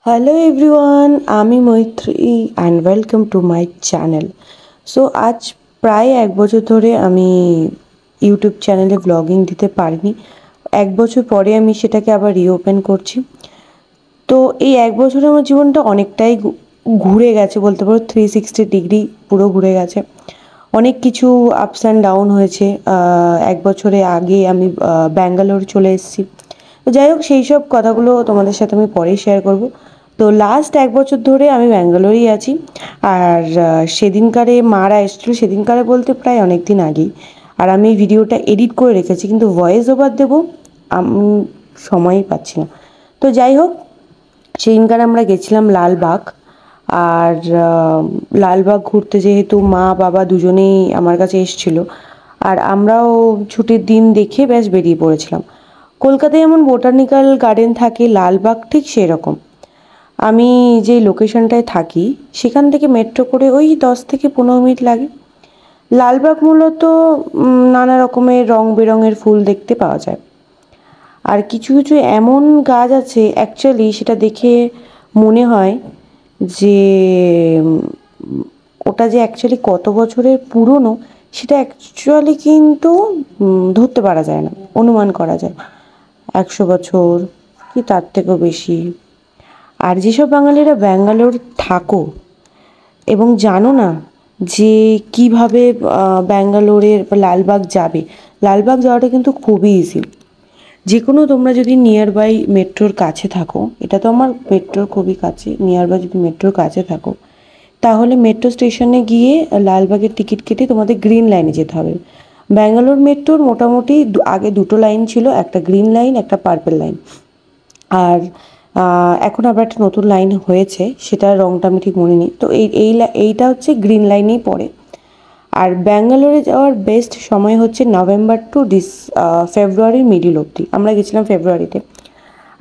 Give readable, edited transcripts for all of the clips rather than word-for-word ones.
Hello everyone, আমি মৈত্রী and welcome to my channel. So আজ প্রায় 1 বছর ধরে আমি ইউটিউব চ্যানেলে ব্লগিং দিতে পারিনি। 1 বছর পরে আমি সেটাকে আবার রিওপেন করছি। তো এই 1 বছরে আমার জীবনটা অনেকটাই ঘুরে গেছে বলতে পারো, 360 ডিগ্রি পুরো ঘুরে গেছে। অনেক কিছু আপস অ্যান্ড ডাউন হয়েছে। 1 বছরে আগে আমি ব্যাঙ্গালোর চলে এসেছি। তো যাই হোক, সেই সব কথাগুলো তোমাদের সাথে আমি পরেই শেয়ার করব। তো লাস্ট 1 বছর ধরে আমি ব্যাঙ্গালোরেই আছি। আর সেদিনকারে মারা এসেছিলো, সেদিনকারে বলতে প্রায় অনেক দিন আগেই। আর আমি ভিডিওটা এডিট করে রেখেছি, কিন্তু ভয়েস ওভার দেবো আমি সময়ই পাচ্ছি না। তো যাই হোক, সেদিনকার আমরা গেছিলাম লালবাগ। আর লালবাগ ঘুরতে যেহেতু মা বাবা দুজনেই আমার কাছে এসেছিলো, আর আমরাও ছুটির দিন দেখে ব্যাস বেরিয়ে পড়েছিলাম। কলকাতায় যেমন বোটানিক্যাল গার্ডেন থাকে, লালবাগ ঠিক সেই রকম। আমি যে লোকেশনটায় থাকি সেখান থেকে মেট্রো করে ওই 10 থেকে 15 মিনিট লাগে। লালবাগ মূলত নানা রকমের রং বেরঙের ফুল দেখতে পাওয়া যায়। আর কিছু কিছু এমন গাছ আছে, অ্যাকচুয়ালি সেটা দেখে মনে হয় যে ওটা যে অ্যাকচুয়ালি কত বছরের পুরনো সেটা অ্যাকচুয়ালি কিন্তু ধরতে পারা যায় না, অনুমান করা যায় 100 বছর কি তার থেকেও বেশি। আর যেসব বাঙালিরা ব্যাঙ্গালোর থাকো এবং জানো না যে কিভাবে ব্যাঙ্গালোরের লালবাগ যাবে, লালবাগ যাওয়াটা কিন্তু খুবই ইজি। যে কোনো তোমরা যদি নিয়ার বাই মেট্রোর কাছে থাকো, এটা তো আমার মেট্রোর খুবই কাছে, নিয়ার বাই যদি মেট্রোর কাছে থাকো তাহলে মেট্রো স্টেশনে গিয়ে লালবাগের টিকিট কেটে তোমাদের গ্রিন লাইনে যেতে হবে। ব্যাঙ্গালোর মেট্রোর মোটামুটি আগে 2টো লাইন ছিল, একটা গ্রিন লাইন একটা পার্পল লাইন। আর এখন আবার একটা নতুন লাইন হয়েছে, সেটার রংটা আমি ঠিক মনে নেই। তো এইটা হচ্ছে গ্রিন লাইনেই পড়ে। আর ব্যাঙ্গালোরে যাওয়ার বেস্ট সময় হচ্ছে নভেম্বর টু ফেব্রুয়ারির মিডিল অবধি। আমরা গেছিলাম ফেব্রুয়ারিতে।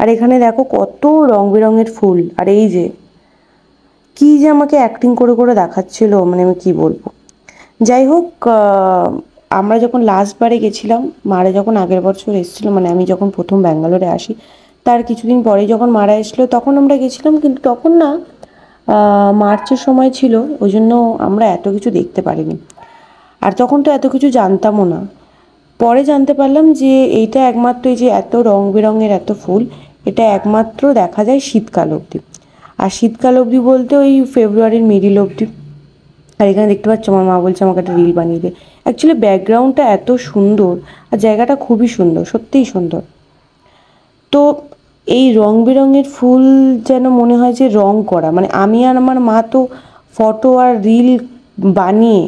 আর এখানে দেখো কত রং বেরঙের ফুল। আর এই যে কী যে আমাকে অ্যাক্টিং করে করে দেখাচ্ছিল, মানে আমি কি বলবো। যাই হোক, আমরা যখন লাস্টবারে গেছিলাম, মারা যখন আগের বছর এসেছিলো, মানে আমি যখন প্রথম ব্যাঙ্গালোরে আসি তার কিছুদিন পরে যখন মারা এসেছিলো তখন আমরা গেছিলাম, কিন্তু তখন না মার্চের সময় ছিল, ওই জন্য আমরা এত কিছু দেখতে পারিনি। আর তখন তো এত কিছু জানতামও না। পরে জানতে পারলাম যে এইটা একমাত্র, এই যে এত রং বেরঙের এত ফুল, এটা একমাত্র দেখা যায় শীতকাল অবধি। আর শীতকাল অবধি বলতে ওই ফেব্রুয়ারির মিডিল অবধি। আর এখানে দেখতে পাচ্ছ আমার মা বলছে আমাকে একটা রিল বানিয়ে দে। অ্যাকচুয়ালি ব্যাকগ্রাউন্ডটা এত সুন্দর আর জায়গাটা খুবই সুন্দর, সত্যিই সুন্দর। তো এই রং বেরঙের ফুল যেন মনে হয় যে রং করা, মানে আমি আর আমার মা তো ফটো আর রিল বানিয়ে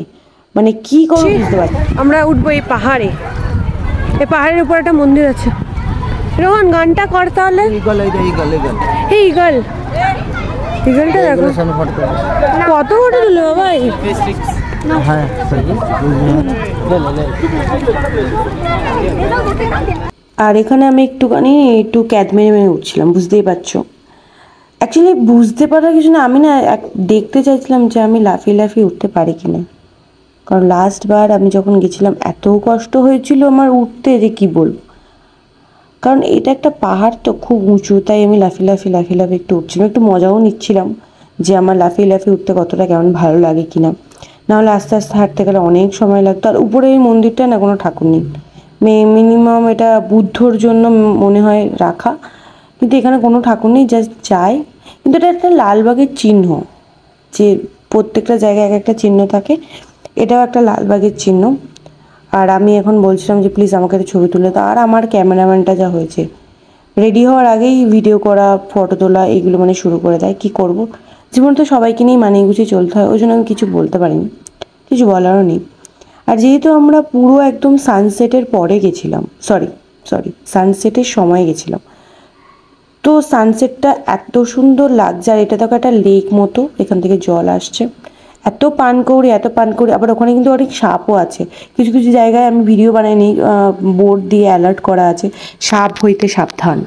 মানে কি করে বুঝতে পারি। আমরা উঠবো এই পাহাড়ে, এই পাহাড়ের উপর একটা মন্দির আছে। রোহন গানটা কর তাহলে। এই ইগল, ইগলটা দেখো কত ফটো তুলো ভাই। আর এখানে আমি একটু ক্যাদ মেরে মেরে উঠছিলাম, বুঝতেই পারছো। অ্যাকচুয়ালি বুঝতে পারার কিছু না, আমি না দেখতে চাইছিলাম যে আমি লাফিয়ে লাফিয়ে উঠতে পারি কিনা। কারণ লাস্টবার আমি যখন গেছিলাম এত কষ্ট হয়েছিল আমার উঠতে, যে কী বলবো। কারণ এটা একটা পাহাড় তো খুব উঁচু, তাই আমি লাফিয়ে একটু উঠছিলাম, একটু মজাও নিচ্ছিলাম যে আমার লাফিয়ে লাফিয়ে উঠতে কতটা কেমন ভালো লাগে কিনা। নাহলে আস্তে আস্তে হাঁটতে গেলে অনেক সময় লাগতো। আর উপরে এই মন্দিরটা না কোনো ঠাকুর নেই, মিনিমাম এটা বুদ্ধর জন্য মনে হয় রাখা, কিন্তু এখানে কোনো ঠাকুর নেই, জাস্ট যায়। কিন্তু এটা একটা লালবাগের চিহ্ন, যে প্রত্যেকটা জায়গায় এক একটা চিহ্ন থাকে, এটাও একটা লালবাগের চিহ্ন। আর আমি এখন বলছিলাম যে প্লিজ আমাকে একটা ছবি তুলে দাও। আর আমার ক্যামেরাম্যানটা যা হয়েছে, রেডি হওয়ার আগেই ভিডিও করা ফটো তোলা এগুলো মানে শুরু করে দেয়। কী করব, জীবন তো সবাইকে নিয়েই মানিয়ে গুছিয়ে চলতে হয়, ওই জন্য আমি কিছু বলতে পারিনি, কিছু বলারও নেই। আর যেহেতু আমরা পুরো একদম সানসেটের পরে গেছিলাম, সরি সানসেটের সময় গেছিলাম, তো সানসেটটা এত সুন্দর লাগছে। আর এটা দেখো একটা লেক মতো, এখান থেকে জল আসছে, এত পানকৌড়ি। আবার ওখানে কিন্তু অনেক সাপও আছে। কিছু কিছু জায়গায় আমি ভিডিও বানাইনি, বোর্ড দিয়ে অ্যালার্ট করা আছে সাপ হইতে সাবধান।